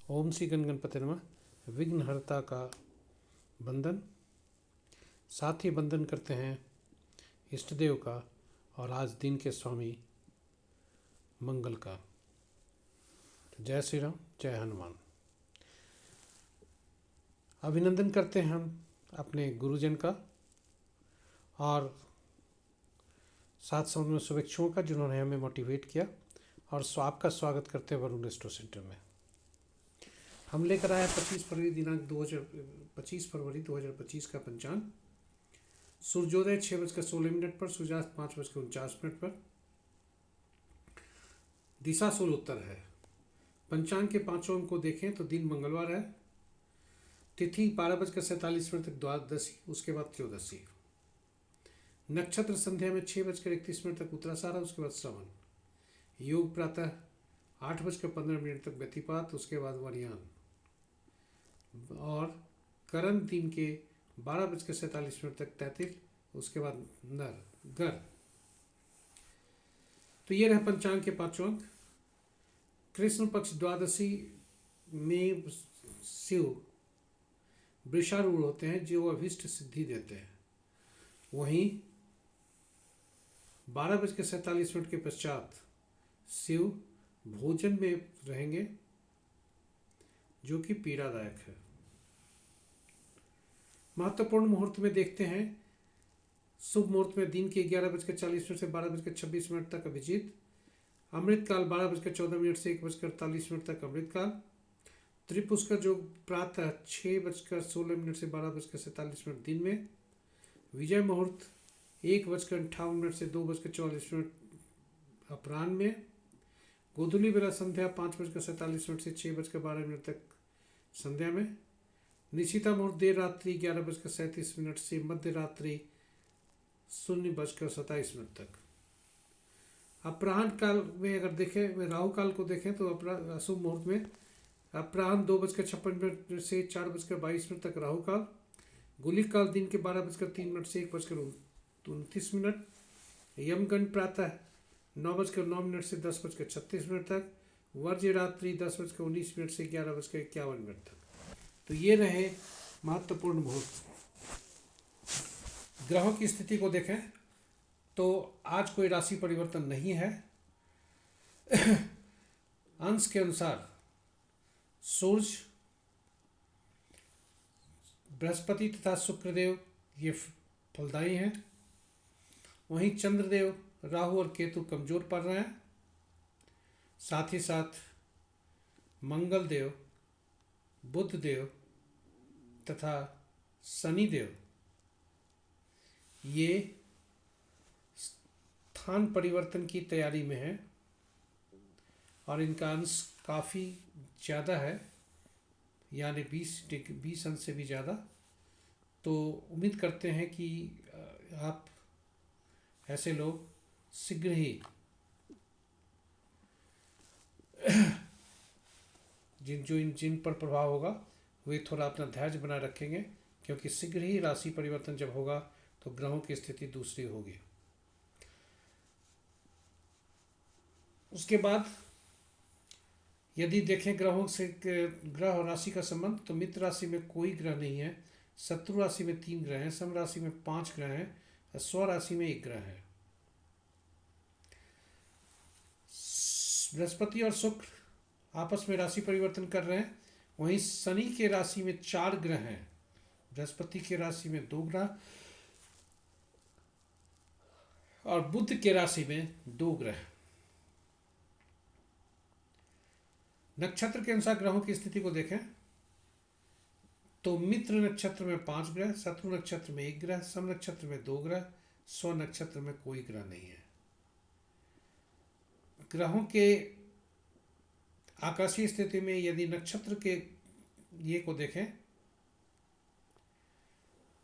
ओम श्री गणपति नमः। विघ्नहर्ता का बंधन, साथ ही बंधन करते हैं इष्ट देव का और आज दिन के स्वामी मंगल का। तो जय श्री राम, जय हनुमान। अभिनंदन करते हैं हम अपने गुरुजन का और साथ साथ में शुभेच्छुओं का जिन्होंने हमें मोटिवेट किया, और आपका स्वागत करते हैं वरुण रेस्टो सेंटर में। हम लेकर आए 25 फरवरी 2025 का पंचांग। सूर्योदय 6:16 पर, सूर्यास्त 5:49 पर, दिशा सूल उत्तर है। पंचांग के पांचों अंक को देखें तो दिन मंगलवार है, तिथि 12:47 तक द्वादशी, उसके बाद त्रयोदशी। नक्षत्र संध्या में 6:31 तक उत्तराषाढ़, उसके बाद श्रवण। योग प्रातः 8:15 तक व्यतिपात, उसके बाद वरियान। और करण दिन के 12:47 तक तैतिल, उसके बाद नर गर। तो ये रहे पंचांग के पांचों अंक। कृष्ण पक्ष द्वादशी में शिव वृषारूढ़ होते हैं जो अभिष्ट सिद्धि देते हैं। वहीं 12:47 के पश्चात शिव भोजन में रहेंगे जो कि पीड़ादायक है। महत्वपूर्ण मुहूर्त में देखते हैं। शुभ मुहूर्त में दिन के 11:40 से 12:26 तक अभिजीत। अमृत काल 12:14 से 1:48 तक अमृत काल। त्रिपुष्कर जो प्रातः 6:16 से 12:47 दिन में। विजय मुहूर्त 1:58 से 2:44 अपराह्न में। गोधूली बेला संध्या 5:47 से 6:12 तक संध्या में। निशिता मुहूर्त देर रात्रि 11:37 से मध्य रात्रि 0:27 तक। अपराह्न काल में अगर देखें, राहु काल को देखें तो अशुभ मुहूर्त में अपराह्न 2:56 से 4:22 तक राहु काल। गुलिक काल दिन के 12:03 से 1:29। यमगंड प्रातः 9:09 से 10:36 तक। वर्ज्य रात्रि 10:19 से 11:51 तक। तो ये रहे महत्वपूर्ण मुहूर्त। ग्रहों की स्थिति को देखें तो आज कोई राशि परिवर्तन नहीं है। अंश के अनुसार सूर्य, बृहस्पति तथा शुक्रदेव ये फलदायी हैं। वहीं चंद्रदेव, राहु और केतु कमजोर पड़ रहे हैं। साथ ही साथ मंगल देव, बुध देव तथा शनि देव ये स्थान परिवर्तन की तैयारी में है और इनका अंश काफ़ी ज़्यादा है, यानी 20 अंश से भी ज़्यादा। तो उम्मीद करते हैं कि आप ऐसे लोग शीघ्र ही जिन पर प्रभाव होगा वे थोड़ा अपना धैर्य बनाए रखेंगे, क्योंकि शीघ्र ही राशि परिवर्तन जब होगा तो ग्रहों की स्थिति दूसरी होगी। उसके बाद यदि देखें ग्रहों से, ग्रह और राशि का संबंध, तो मित्र राशि में कोई ग्रह नहीं है। शत्रु राशि में 3 ग्रह हैं। सम राशि में 5 ग्रह हैं। स्व राशि में 1 ग्रह है। बृहस्पति और शुक्र आपस में राशि परिवर्तन कर रहे हैं। वहीं शनि के राशि में 4 ग्रह हैं। बृहस्पति के राशि में 2 ग्रह और बुध के राशि में 2 ग्रह। नक्षत्र के अनुसार ग्रहों की स्थिति को देखें तो मित्र नक्षत्र में 5 ग्रह, शत्रु नक्षत्र में 1 ग्रह, सम नक्षत्र में 2 ग्रह, स्व नक्षत्र में कोई ग्रह नहीं है। ग्रहों के आकाशीय स्थिति में यदि नक्षत्र के ये को देखें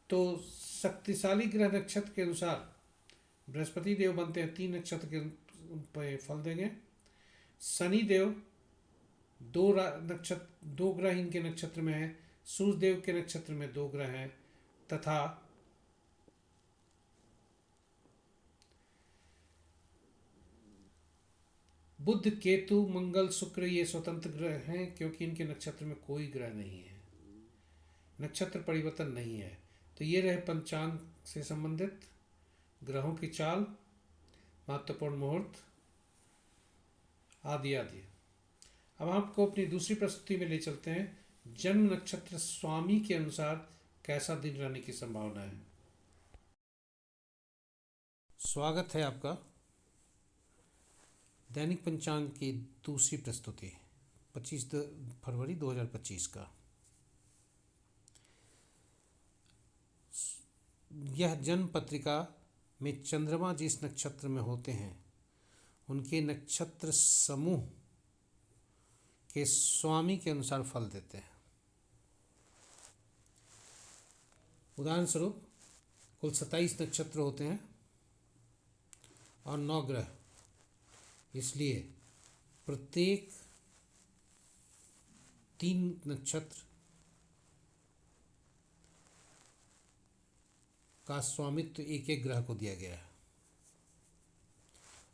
तो शक्तिशाली ग्रह नक्षत्र के अनुसार बृहस्पति देव बनते हैं 3 नक्षत्र के फल देंगे। शनि देव 2 ग्रह इनके नक्षत्र में है। सूर्य देव के नक्षत्र में 2 ग्रह हैं तथा बुध, केतु, मंगल, शुक्र ये स्वतंत्र ग्रह हैं क्योंकि इनके नक्षत्र में कोई ग्रह नहीं है, नक्षत्र परिवर्तन नहीं है। तो ये रहे पंचांग से संबंधित ग्रहों की चाल, महत्वपूर्ण मुहूर्त आदि आदि। अब आपको अपनी दूसरी प्रस्तुति में ले चलते हैं, जन्म नक्षत्र स्वामी के अनुसार कैसा दिन रहने की संभावना है। स्वागत है आपका दैनिक पंचांग की दूसरी प्रस्तुति 25 फरवरी 2025 का। यह जन्म पत्रिका में चंद्रमा जिस नक्षत्र में होते हैं उनके नक्षत्र समूह के स्वामी के अनुसार फल देते हैं। उदाहरण स्वरूप कुल 27 नक्षत्र होते हैं और 9 ग्रह, इसलिए प्रत्येक 3 नक्षत्र का स्वामित्व एक एक ग्रह को दिया गया है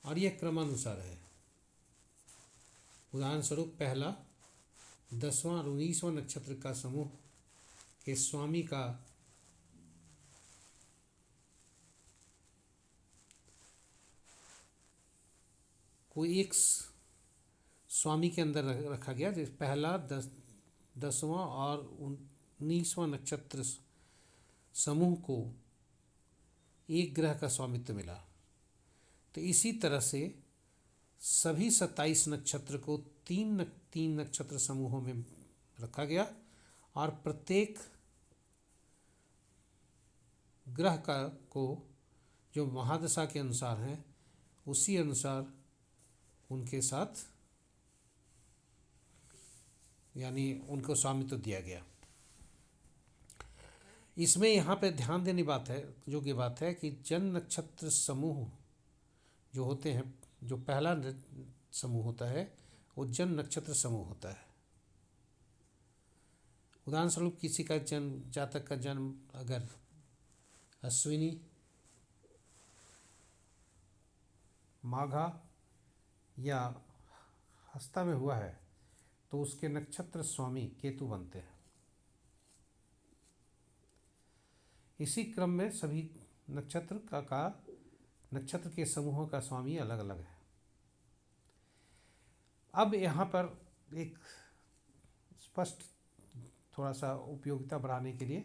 और यह क्रमानुसार है। उदाहरण स्वरूप पहला 10वां और 19वां नक्षत्र का समूह के स्वामी का कोई एक स्वामी के अंदर रखा गया, जिस पहला 10वां और 19वां नक्षत्र समूह को एक ग्रह का स्वामित्व मिला। तो इसी तरह से सभी 27 नक्षत्र को तीन नक्षत्र समूहों में रखा गया और प्रत्येक ग्रह को जो महादशा के अनुसार हैं उसी अनुसार उनके साथ यानी उनको स्वामित्व दिया गया। इसमें यहाँ पे ध्यान देने बात है योग्य बात है कि जन्म नक्षत्र समूह जो होते हैं, जो पहला समूह होता है वो जन्म नक्षत्र समूह होता है। उदाहरण स्वरूप किसी का जन्म, जातक का जन्म अगर अश्विनी, माघा या हस्ता में हुआ है तो उसके नक्षत्र स्वामी केतु बनते हैं। इसी क्रम में सभी नक्षत्र के समूहों का स्वामी अलग अलग है। अब यहाँ पर एक स्पष्ट थोड़ा सा उपयोगिता बढ़ाने के लिए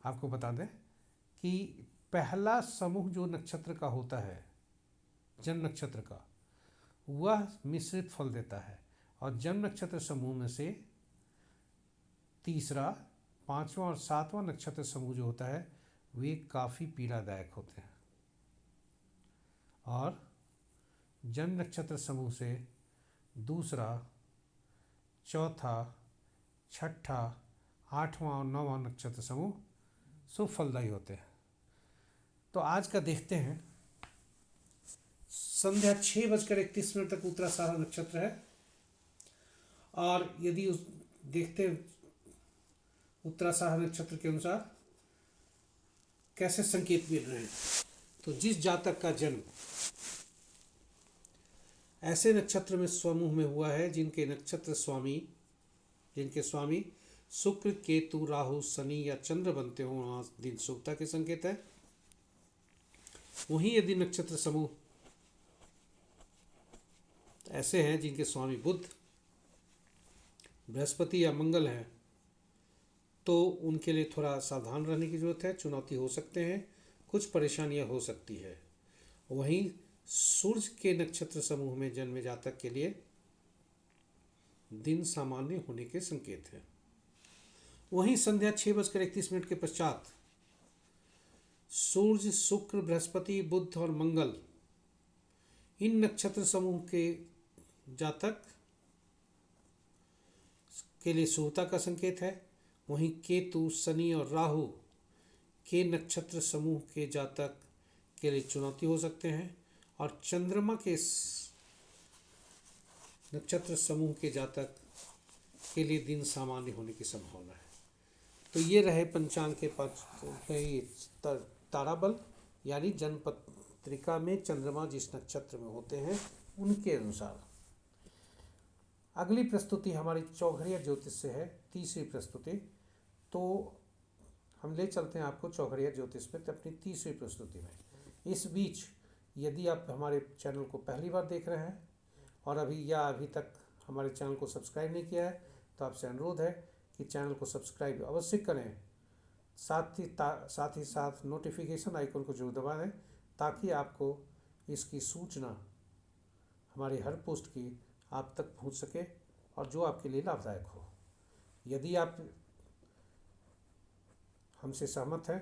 आपको बता दें कि पहला समूह जो नक्षत्र का होता है, जन्म नक्षत्र का, वह मिश्रित फल देता है और जन्म नक्षत्र समूह में से तीसरा, 5वां और 7वां नक्षत्र समूह जो होता है वे काफ़ी पीड़ादायक होते हैं और जन्म नक्षत्र समूह से दूसरा, चौथा, छठा, 8वां और 9वां नक्षत्र समूह शुभ फलदायी होते हैं। तो आज का देखते हैं। संध्या 6:31 तक उत्तराषाढ़ा नक्षत्र है और यदि देखते हैं उत्तराषाढ़ा नक्षत्र के अनुसार कैसे संकेत मिल रहे हैं, तो जिस जातक का जन्म ऐसे नक्षत्र में समूह में हुआ है जिनके स्वामी शुक्र, केतु, राहु, शनि या चंद्र बनते हों, वहाँ दिन शुभता के संकेत है। वहीं यदि नक्षत्र समूह ऐसे हैं जिनके स्वामी बुध, बृहस्पति या मंगल है तो उनके लिए थोड़ा सावधान रहने की जरूरत है। चुनौती हो सकते हैं, कुछ परेशानियां हो सकती है। वहीं सूर्य के नक्षत्र समूह में जन्मे जातक के लिए दिन सामान्य होने के संकेत है। वहीं संध्या 6:31 के पश्चात सूर्य, शुक्र, बृहस्पति, बुध और मंगल, इन नक्षत्र समूह के जातक के लिए शुभता का संकेत है। वहीं केतु, शनि और राहु के नक्षत्र समूह के जातक के लिए चुनौती हो सकते हैं और चंद्रमा के नक्षत्र समूह के जातक के लिए दिन सामान्य होने की संभावना है। तो ये रहे पंचांग के ताराबल, यानी जन्म पत्रिका में चंद्रमा जिस नक्षत्र में होते हैं उनके अनुसार अगली प्रस्तुति हमारी चौघड़िया ज्योतिष से है, तीसरी प्रस्तुति। तो हम ले चलते हैं आपको चौघड़िया ज्योतिष पे अपनी तीसरी प्रस्तुति में। इस बीच यदि आप हमारे चैनल को पहली बार देख रहे हैं और अभी तक हमारे चैनल को सब्सक्राइब नहीं किया है, तो आपसे अनुरोध है कि चैनल को सब्सक्राइब अवश्य करें। साथ ही साथ नोटिफिकेशन आइकन को जरूर दबा दें, ताकि आपको इसकी सूचना हमारी हर पोस्ट की आप तक पहुंच सके और जो आपके लिए लाभदायक हो। यदि आप हमसे सहमत हैं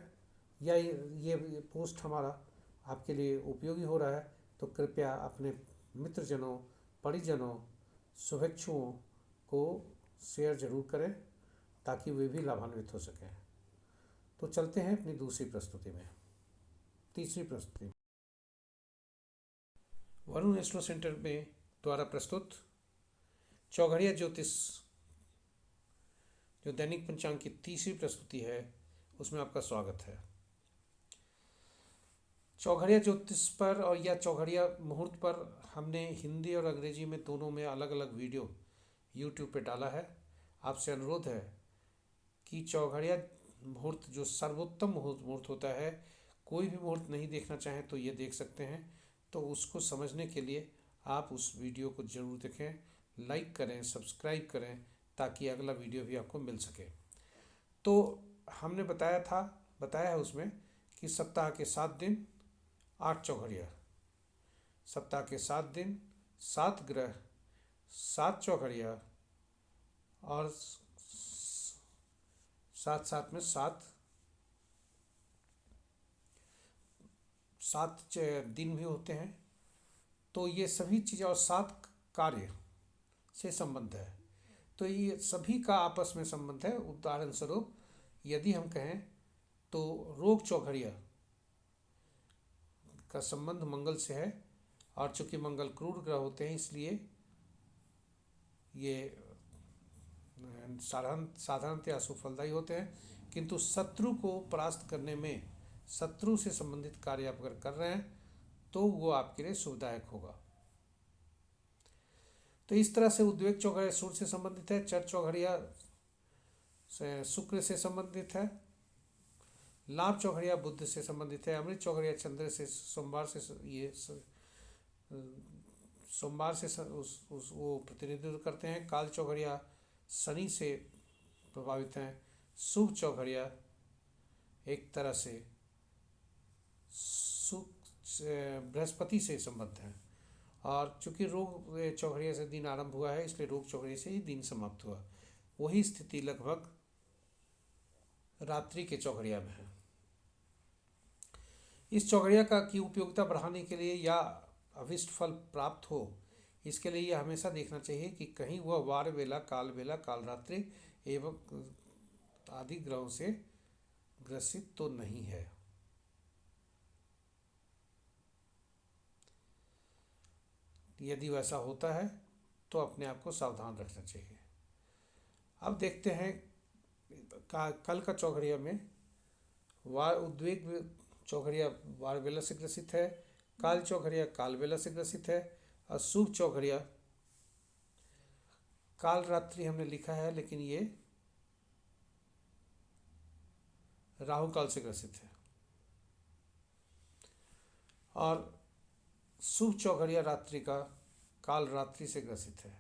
या ये पोस्ट हमारा आपके लिए उपयोगी हो रहा है, तो कृपया अपने मित्रजनों, परिजनों, शुभेच्छुओं को शेयर जरूर करें, ताकि वे भी लाभान्वित हो सकें। तो चलते हैं अपनी दूसरी प्रस्तुति में, तीसरी प्रस्तुति। वरुण एस्ट्रो सेंटर में द्वारा प्रस्तुत चौघड़िया ज्योतिष जो दैनिक पंचांग की तीसरी प्रस्तुति है, उसमें आपका स्वागत है। चौघड़िया ज्योतिष पर और या चौघड़िया मुहूर्त पर हमने हिंदी और अंग्रेजी में दोनों में अलग अलग वीडियो यूट्यूब पे डाला है। आपसे अनुरोध है कि चौघड़िया मुहूर्त जो सर्वोत्तम मुहूर्त होता है, कोई भी मुहूर्त नहीं देखना चाहें तो ये देख सकते हैं। तो उसको समझने के लिए आप उस वीडियो को ज़रूर देखें, लाइक करें, सब्सक्राइब करें, ताकि अगला वीडियो भी आपको मिल सके। तो हमने बताया है उसमें कि सप्ताह के 7 दिन 8 चौघड़िया, सप्ताह के 7 दिन 7 ग्रह 7 चौघड़िया और साथ में सात दिन भी होते हैं। तो ये सभी चीज़ें और 7 कार्य से संबंध है। तो ये सभी का आपस में संबंध है। उदाहरण स्वरूप यदि हम कहें तो रोग चौघड़िया का संबंध मंगल से है, और चूंकि मंगल क्रूर ग्रह होते हैं, इसलिए ये साधारणतया सुफलदायी होते हैं। किंतु शत्रु को परास्त करने में, शत्रु से संबंधित कार्य आप अगर कर रहे हैं तो वो आपके लिए शुभदायक होगा। तो इस तरह से उद्वेग चौघड़िया सूर्य से संबंधित है, चर चौघड़िया शुक्र से संबंधित है, लाभ चौघड़िया बुध से संबंधित है, अमृत चौघड़िया चंद्र से, सोमवार से वो प्रतिनिधित्व करते हैं। काल चौघड़िया शनि से प्रभावित हैं। शुभ चौघड़िया एक तरह से बृहस्पति से संबद्ध है। और चूंकि रोग चौघड़िया से दिन आरंभ हुआ है, इसलिए रोग चौघड़िया से ही दिन समाप्त हुआ। वही स्थिति लगभग रात्रि के चौघड़िया में है। इस चौघड़िया की उपयोगिता बढ़ाने के लिए या अभिष्ट फल प्राप्त हो, इसके लिए यह हमेशा देखना चाहिए कि कहीं वह वार वेला, काल रात्रि एवं आदि ग्रहों से ग्रसित तो नहीं है। यदि वैसा होता है तो अपने आप को सावधान रखना चाहिए। अब देखते हैं कल का चौघड़िया में उद्वेग चौघड़िया वार वेला से ग्रसित है, काल चौघड़िया काल वेला से ग्रसित है, और शुभ चौघड़िया काल रात्रि हमने लिखा है, लेकिन ये राहु काल से ग्रसित है। और शुभ चौघड़िया रात्रि का काल रात्रि से ग्रसित है।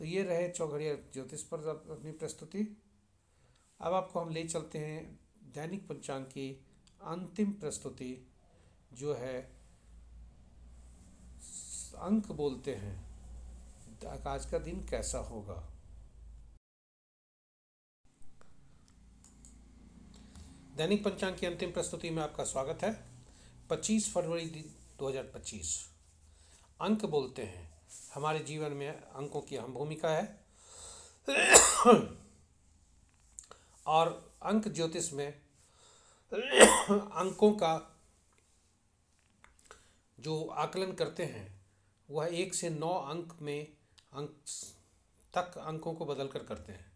तो ये रहे चौघड़िया ज्योतिष पर अपनी प्रस्तुति। अब आपको हम ले चलते हैं दैनिक पंचांग की अंतिम प्रस्तुति, जो है अंक बोलते हैं आज का दिन कैसा होगा। दैनिक पंचांग की अंतिम प्रस्तुति में आपका स्वागत है। 25 फरवरी 2025। अंक बोलते हैं। हमारे जीवन में अंकों की अहम भूमिका है। और अंक ज्योतिष में अंकों का जो आकलन करते हैं, वह 1 से 9 अंक में तक अंकों को बदल कर करते हैं।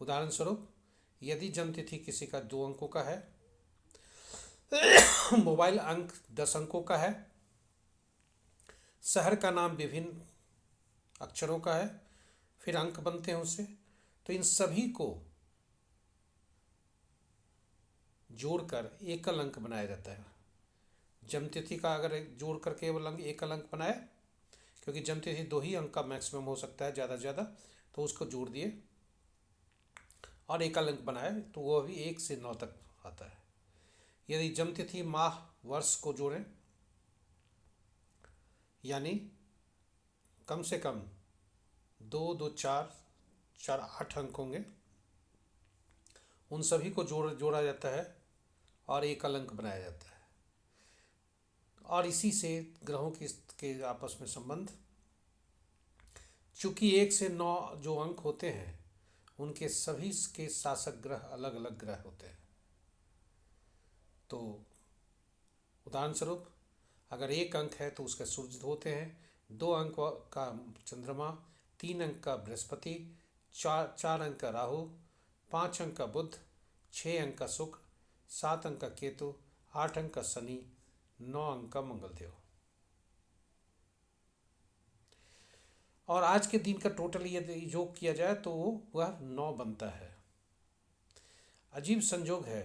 उदाहरण स्वरूप यदि जन्मतिथि किसी का 2 अंकों का है, मोबाइल अंक 10 अंकों का है, शहर का नाम विभिन्न अक्षरों का है, फिर अंक बनते हैं उससे। तो इन सभी को जोड़कर एकल अंक बनाया जाता है। जन्मतिथि का अगर जोड़कर केवल अंक एकल अंक बनाए, क्योंकि जन्मतिथि 2 ही अंक का मैक्सिमम हो सकता है ज़्यादा से ज़्यादा, तो उसको जोड़ दिए और एकल अंक बनाए तो वो भी 1 से 9 तक आता है। यदि जन्मतिथि माह वर्ष को जोड़ें, यानी कम से कम 2 2 4 4 8 अंक होंगे, उन सभी को जोड़ा जाता है और एकल अंक बनाया जाता है। और इसी से ग्रहों के आपस में संबंध, चूंकि 1 से 9 जो अंक होते हैं उनके सभी के शासक ग्रह अलग अलग ग्रह होते हैं। तो उदाहरण स्वरूप अगर 1 अंक है तो उसके सूर्य होते हैं, 2 अंक का चंद्रमा, 3 अंक का बृहस्पति, 4 अंक का राहु, 5 अंक का बुध, 6 अंक का शुक्र, 7 अंक का केतु, 8 अंक का शनि, 9 अंक का मंगलदेव। और आज के दिन का टोटल यदि योग किया जाए तो वह 9 बनता है। अजीब संयोग है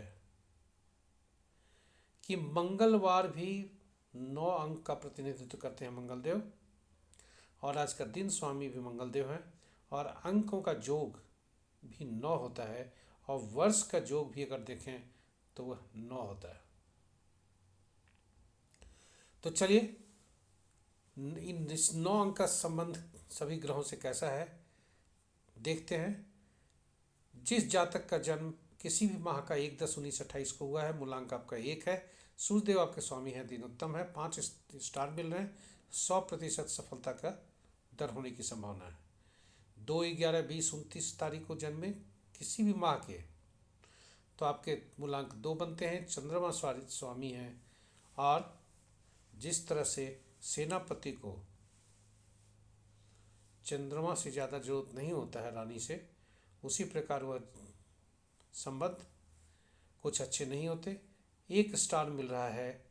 कि मंगलवार भी 9 अंक का प्रतिनिधित्व करते हैं मंगलदेव, और आज का दिन स्वामी भी मंगलदेव हैं, और अंकों का योग भी 9 होता है, और वर्ष का योग भी अगर देखें तो वह 9 होता है। तो चलिए इन 9 अंक का संबंध सभी ग्रहों से कैसा है देखते हैं। जिस जातक का जन्म किसी भी माह का 1/10/1928 को हुआ है, मूलांक आपका 1 है, सूर्यदेव आपके स्वामी हैं, दिन उत्तम है, 5 स्टार मिल रहे हैं, 100% सफलता का दर होने की संभावना है। 2 11 20 29 तारीख को जन्मे किसी भी माह के तो आपके मूलांक 2 बनते हैं, चंद्रमा स्वामी हैं, और जिस तरह से सेनापति को चंद्रमा से ज़्यादा जरूरत नहीं होता है रानी से, उसी प्रकार वह संबंध कुछ अच्छे नहीं होते। 1 स्टार मिल रहा है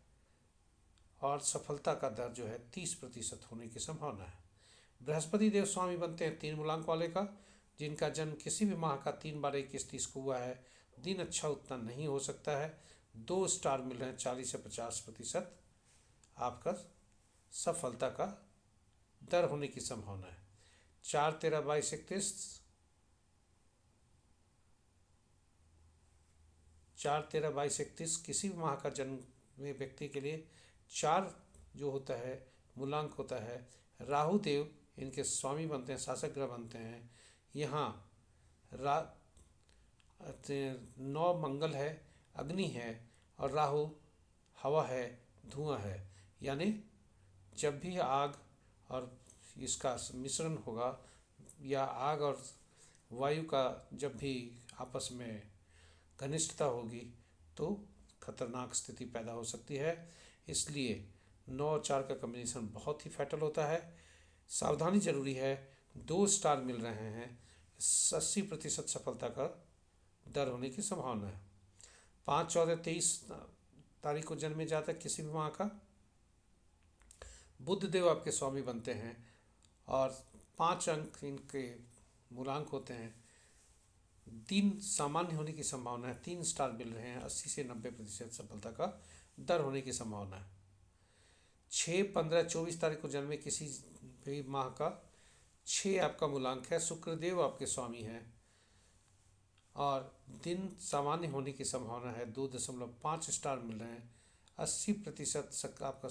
और सफलता का दर जो है 30% होने की संभावना है। बृहस्पति देव स्वामी बनते हैं 3 मूलांक वाले का, जिनका जन्म किसी भी माह का 3 12 21 30 को हुआ है, दिन अच्छा उतना नहीं हो सकता है। 2 स्टार मिल रहे हैं, 40 से 50% आपका सफलता का दर होने की संभावना है। 4 13 22 31 4 13 22 31 किसी भी माह का जन्म में व्यक्ति के लिए 4 जो होता है मूलांक होता है। राहु देव इनके स्वामी बनते हैं, शासक ग्रह बनते हैं। यहाँ 9 मंगल है, अग्नि है, और राहु हवा है, धुआं है, यानी जब भी आग और इसका मिश्रण होगा, या आग और वायु का जब भी आपस में घनिष्ठता होगी तो खतरनाक स्थिति पैदा हो सकती है। इसलिए 9 4 का कॉम्बिनेशन बहुत ही फैटल होता है, सावधानी जरूरी है। 2 स्टार मिल रहे हैं, 80% सफलता का दर होने की संभावना है। 5 14 23 तारीख को जन्मे जाता है किसी भी माह का, बुध देव आपके स्वामी बनते हैं, और 5 अंक इनके मूलांक होते हैं। दिन सामान्य होने की संभावना है, 3 स्टार मिल रहे हैं, 80 से 90% सफलता का दर होने की संभावना है। 6 15 24 तारीख को जन्मे किसी भी माह का 6 आपका मूलांक है, शुक्रदेव आपके स्वामी हैं, और दिन सामान्य होने की संभावना है। 2.5 स्टार मिल रहे हैं, 80% आपका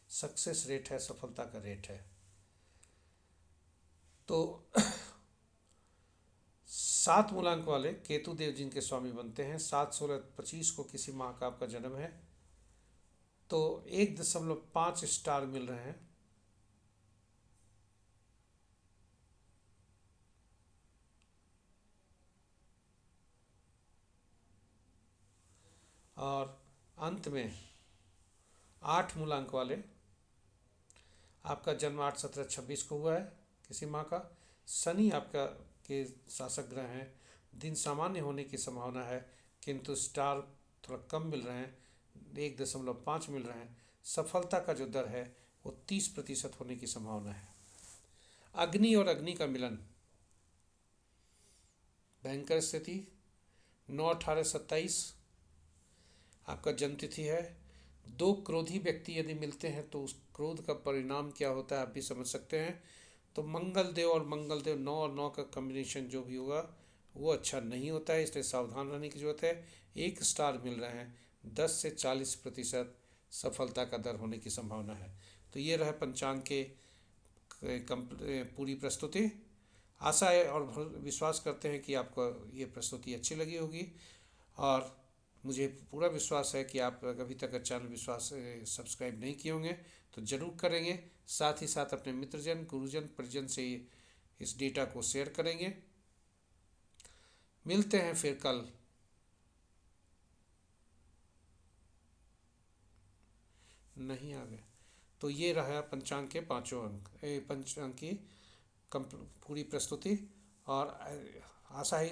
सक्सेस रेट है, सफलता का रेट है। तो 7 मूलांक वाले केतु देव जिनके स्वामी बनते हैं, 7 16 25 को किसी माह का आपका जन्म है तो 1.5 स्टार मिल रहे हैं, और अंत में 8 मूलांक वाले आपका जन्म 8 17 26 को हुआ है किसी माह का। शनि आपका के शासक ग्रह हैं, दिन सामान्य होने की संभावना है, किंतु स्टार थोड़ा कम मिल रहे हैं, 1.5 मिल रहे हैं। सफलता का जो दर है वो 30% होने की संभावना है। अग्नि और अग्नि का मिलन, भयंकर स्थिति। 9/18/27 आपका जन्मतिथि है। दो क्रोधी व्यक्ति यदि मिलते हैं तो उस क्रोध का परिणाम क्या होता है आप भी समझ सकते हैं। तो मंगल देव और मंगल देव, 9 और 9 का कॉम्बिनेशन जो भी होगा वो अच्छा नहीं होता है, इसलिए सावधान रहने की जरूरत है। 1 स्टार मिल रहे हैं, 10 से 40% सफलता का दर होने की संभावना है। तो ये रहा पंचांग के पूरी प्रस्तुति। आशा है और विश्वास करते हैं कि आपको ये प्रस्तुति अच्छी लगी होगी, और मुझे पूरा विश्वास है कि आप अभी तक चैनल विश्वास सब्सक्राइब नहीं किए होंगे तो ज़रूर करेंगे। साथ ही साथ अपने मित्रजन, गुरुजन, परिजन से इस डेटा को शेयर करेंगे। मिलते हैं फिर कल। नहीं आ गए तो ये रहा पंचांग के पांचों अंक, पंचांग की पूरी प्रस्तुति। और आशा है